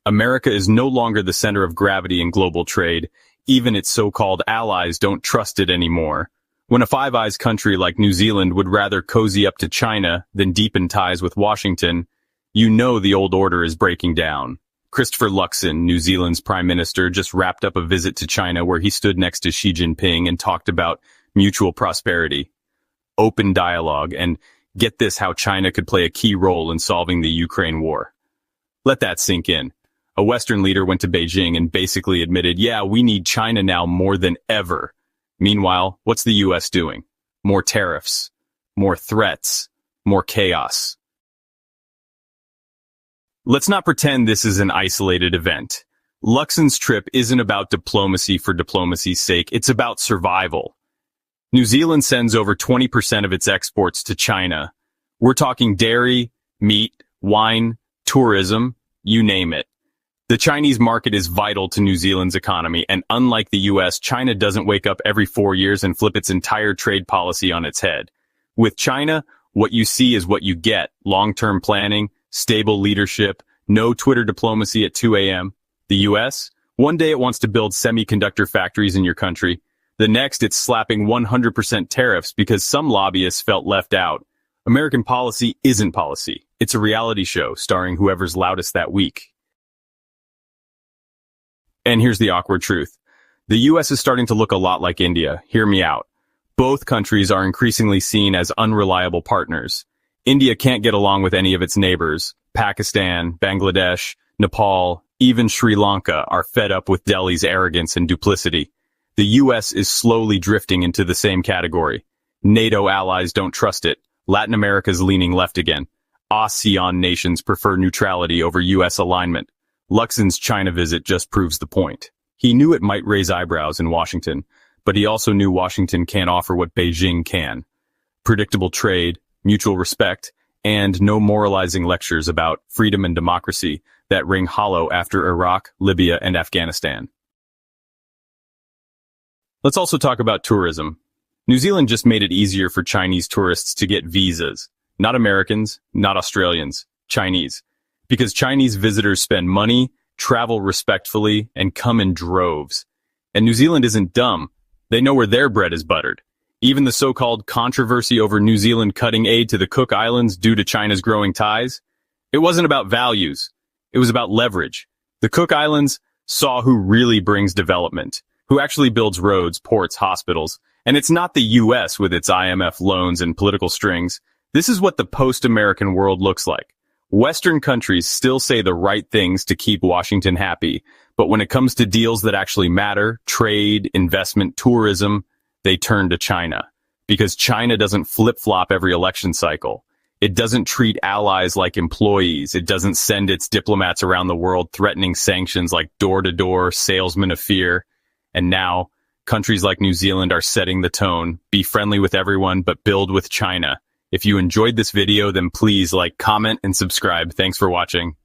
America is no longer the center of gravity in global trade. Even its so-called allies don't trust it anymore. When a Five Eyes country like New Zealand would rather cozy up to China than deepen ties with Washington, you know the old order is breaking down. Christopher Luxon, New Zealand's prime minister, just wrapped up a visit to China where he stood next to Xi Jinping and talked about mutual prosperity, open dialogue, and get this, how China could play a key role in solving the Ukraine war. Let that sink in. A Western leader went to Beijing and basically admitted, yeah, we need China now more than ever. Meanwhile, what's the US doing? More tariffs, more threats, more chaos. Let's not pretend this is an isolated event. Luxon's trip isn't about diplomacy for diplomacy's sake, it's about survival. New Zealand sends over 20% of its exports to China. We're talking dairy, meat, wine, tourism, you name it. The Chinese market is vital to New Zealand's economy, and unlike the US, China doesn't wake up every 4 years and flip its entire trade policy on its head. With China, what you see is what you get: long-term planning, stable leadership, no Twitter diplomacy at 2 a.m. The US? One day it wants to build semiconductor factories in your country. The next, it's slapping 100% tariffs because some lobbyists felt left out. American policy isn't policy. It's a reality show starring whoever's loudest that week. And here's the awkward truth. The US is starting to look a lot like India. Hear me out. Both countries are increasingly seen as unreliable partners. India can't get along with any of its neighbors. Pakistan, Bangladesh, Nepal, even Sri Lanka are fed up with Delhi's arrogance and duplicity. The US is slowly drifting into the same category. NATO allies don't trust it. Latin America's leaning left again. ASEAN nations prefer neutrality over US alignment. Luxon's China visit just proves the point. He knew it might raise eyebrows in Washington, but he also knew Washington can't offer what Beijing can: predictable trade, mutual respect, and no moralizing lectures about freedom and democracy that ring hollow after Iraq, Libya, and Afghanistan. Let's also talk about tourism. New Zealand just made it easier for Chinese tourists to get visas. Not Americans, not Australians, Chinese. Because Chinese visitors spend money, travel respectfully, and come in droves. And New Zealand isn't dumb. They know where their bread is buttered. Even the so-called controversy over New Zealand cutting aid to the Cook Islands due to China's growing ties, it wasn't about values. It was about leverage. The Cook Islands saw who really brings development, who actually builds roads, ports, hospitals. And it's not the US with its IMF loans and political strings. This is what the post-American world looks like. Western countries still say the right things to keep Washington happy, but when it comes to deals that actually matter, trade, investment, tourism, they turn to China. Because China doesn't flip-flop every election cycle. It doesn't treat allies like employees. It doesn't send its diplomats around the world threatening sanctions like door-to-door salesmen of fear. And now, countries like New Zealand are setting the tone. Be friendly with everyone, but build with China. If you enjoyed this video, then please like, comment, and subscribe. Thanks for watching.